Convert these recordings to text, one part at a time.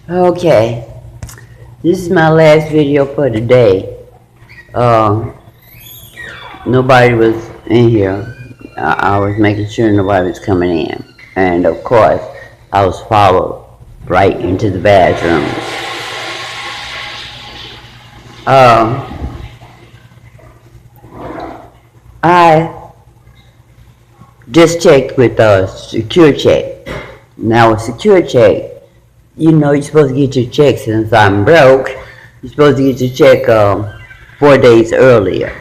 Okay, this is my last video for today. Uh, Nobody was in here. I was making sure nobody was coming in. And of course, I was followed right into the bathroom. I just checked with Secure Check. Now with Secure Check, you know you're supposed to get your check since I'm broke. You're supposed to get your check 4 days earlier.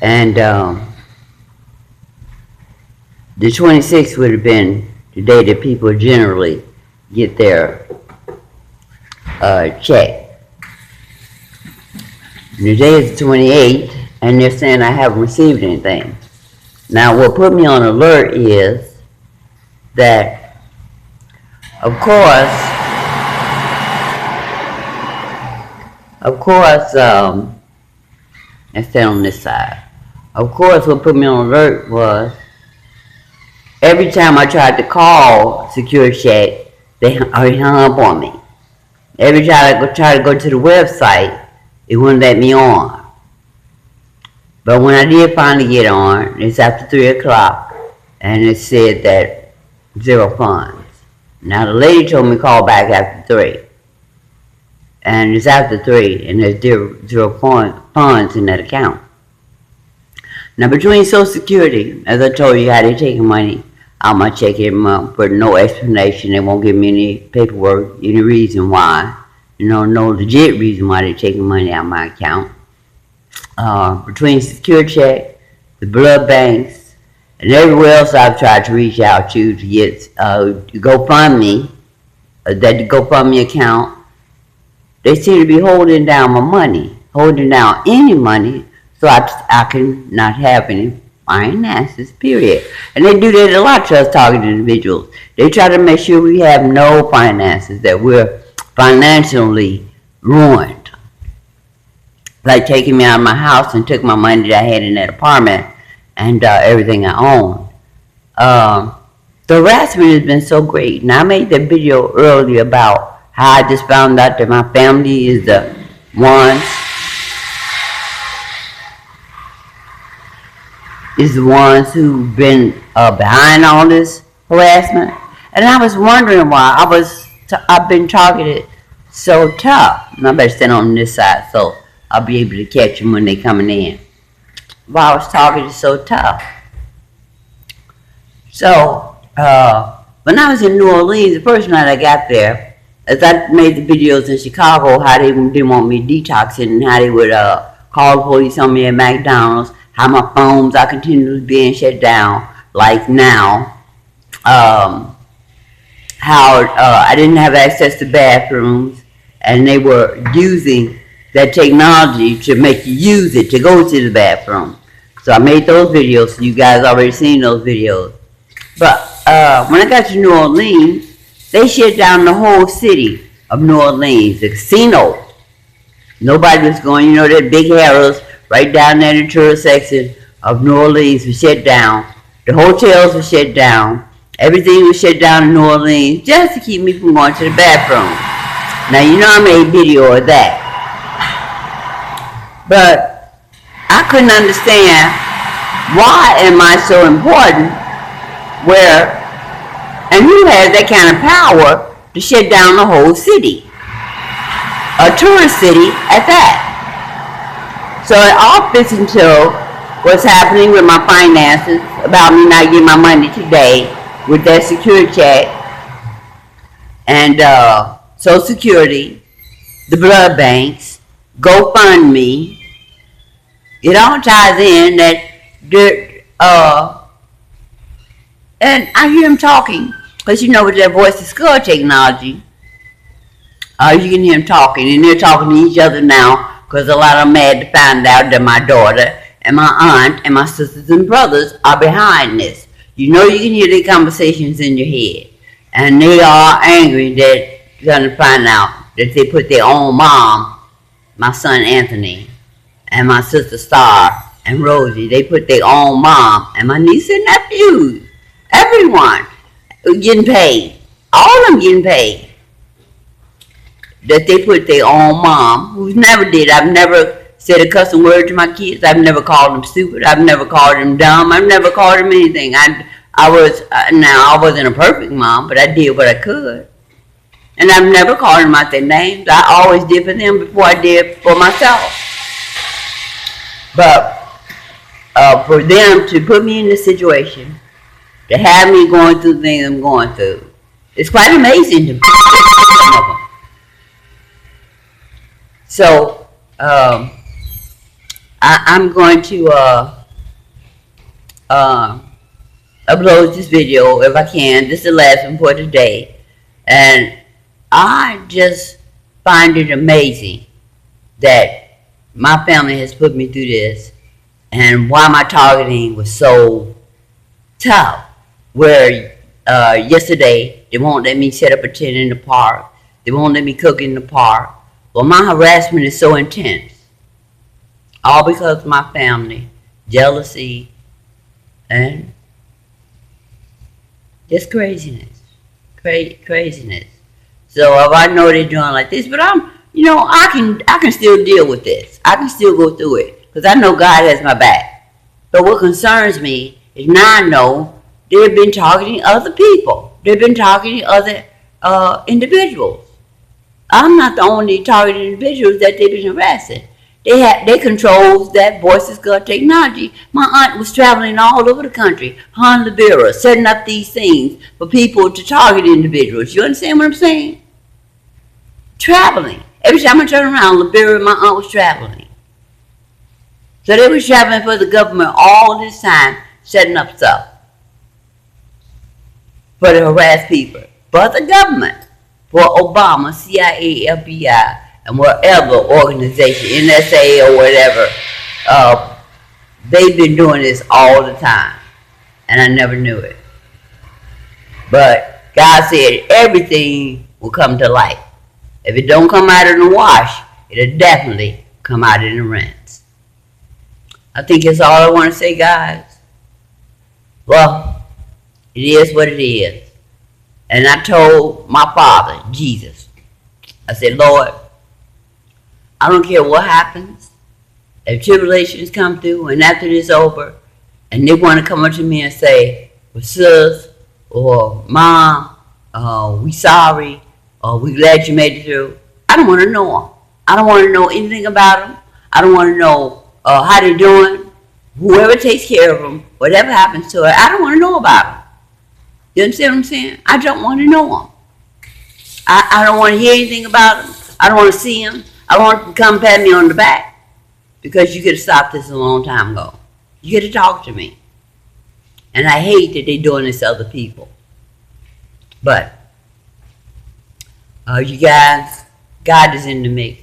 And the 26th would have been the day that people generally get their check. And today is the 28th, and they're saying I haven't received anything. Now, what put me on alert is that, of course, let's stay on this side. Of course, what put me on alert was every time I tried to call Secure Check, they already hung up on me. Every time I tried to go to the website, it wouldn't let me on. But when I did finally get on, it's after 3 o'clock, and it said that 0 funds. Now the lady told me to call back after 3. And it's after 3, and there's zero funds in that account. Now between Social Security, as I told you how they're taking money out my check every month for no explanation, they won't give me any paperwork, any reason why. No legit reason why they're taking money out of my account. Between Secure Check, the blood banks, and everywhere else I've tried to reach out to get GoFundMe, that GoFundMe account, they seem to be holding down my money, holding down any money, so I can not have any finances, period. And they do that a lot to us targeted individuals. They try to make sure we have no finances, that we're financially ruined. Like taking me out of my house and took my money that I had in that apartment and everything I own. The harassment has been so great. Now I made that video earlier about how I just found out that my family is the ones who've been behind all this harassment. And I was wondering why I've been targeted so tough. And I better stand on this side so I'll be able to catch them when they're coming in. Why I was targeted so tough. So, when I was in New Orleans, the first night I got there, as I made the videos in Chicago, how they didn't want me detoxing, and how they would call the police on me at McDonald's, how my phones are continually being shut down, like now, how I didn't have access to bathrooms, and they were using that technology to make you use it to go to the bathroom. So I made those videos, so you guys already seen those videos. But when I got to New Orleans, they shut down the whole city of New Orleans, the casino. Nobody was going, that big Harrah's right down there in the tourist section of New Orleans was shut down. The hotels were shut down. Everything was shut down in New Orleans just to keep me from going to the bathroom. Now, I made a video of that. But I couldn't understand, why am I so important and who has that kind of power to shut down the whole city? A tourist city at that. So it all fits into what's happening with my finances, about me not getting my money today with that Secure Check and Social Security, the blood banks, GoFundMe. It all ties in that and I hear them talking, because with their voice to skull technology, you can hear them talking, and they're talking to each other now, because a lot of them mad to find out that my daughter and my aunt and my sisters and brothers are behind this. You can hear their conversations in your head, and they are angry that you're going to find out that they put their own mom, my son Anthony, and my sister Star and Rosie, they put their own mom, and my niece and nephews, everyone, getting paid All of them getting paid. That they put their own mom, who never did. I've never said a cussing word to my kids. I've never called them stupid. I've never called them dumb. I've never called them anything. I wasn't a perfect mom, but I did what I could. And I've never called them out their names. I always did for them before I did for myself. But for them to put me in this situation, to have me going through the things I'm going through, it's quite amazing to me. Some of them. So I'm going to upload this video if I can. This is the last one for today. And I just find it amazing that my family has put me through this, and why my targeting was so tough. Where yesterday they won't let me set up a tent in the park. They won't let me cook in the park. Well, my harassment is so intense. All because of my family, jealousy, and just craziness. Craziness. So if I know they're doing like this, but I can still deal with this. I can still go through it because I know God has my back. But what concerns me is now I know they've been targeting other people. They've been targeting other individuals. I'm not the only targeted individuals that they've been harassing. They control that Voices God technology. My aunt was traveling all over the country, Honolulu, setting up these things for people to target individuals. You understand what I'm saying? Traveling. Every time I turn around, Liberia, my aunt was traveling. So they were traveling for the government all this time, setting up stuff for to harass people. But the government, for Obama, CIA, FBI, and whatever organization, NSA or whatever, they've been doing this all the time. And I never knew it. But God said everything will come to light. If it don't come out in the wash, it'll definitely come out in the rinse. I think that's all I want to say, guys. Well, it is what it is. And I told my Father, Jesus, I said, Lord, I don't care what happens. If tribulations come through and after this over, and they want to come up to me and say, well, sis, or Mom, we sorry, or we glad you made it through. I don't want to know them. I don't want to know anything about them. I don't want to know how they're doing. Whoever takes care of them, whatever happens to it, I don't want to know about them. You understand what I'm saying? I don't want to know them. I don't want to hear anything about them. I don't want to see them. I don't want them to come pat me on the back. Because you could have stopped this a long time ago. You could have talked to me. And I hate that they're doing this to other people. But, you guys, God is in the mix.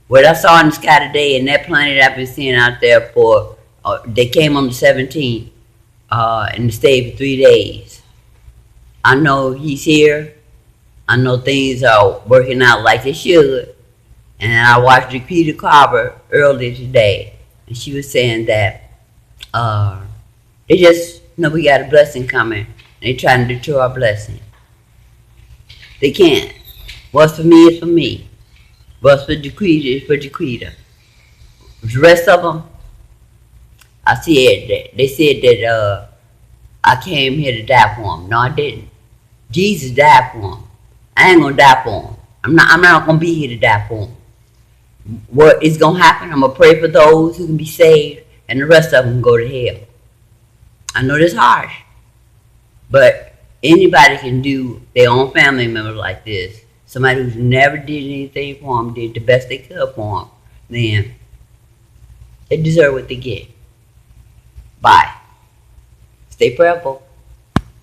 What I saw in the sky today and that planet I've been seeing out there for, they came on the 17th and stayed for 3 days. I know he's here. I know things are working out like they should. And I watched Peter Carver earlier today. And she was saying that they just know we got a blessing coming. And they're trying to deter our blessing. They can't. What's for me is for me. What's for Jaquita is for Jaquita. The rest of them, I said that they said that I came here to die for them. No, I didn't. Jesus died for them. I ain't gonna die for them. I'm not gonna be here to die for them. What is gonna happen? I'm gonna pray for those who can be saved, and the rest of them can go to hell. I know that's harsh, but anybody can do their own family member like this. Somebody who's never did anything for them, did the best they could for them, then they deserve what they get. Bye. Stay prayerful.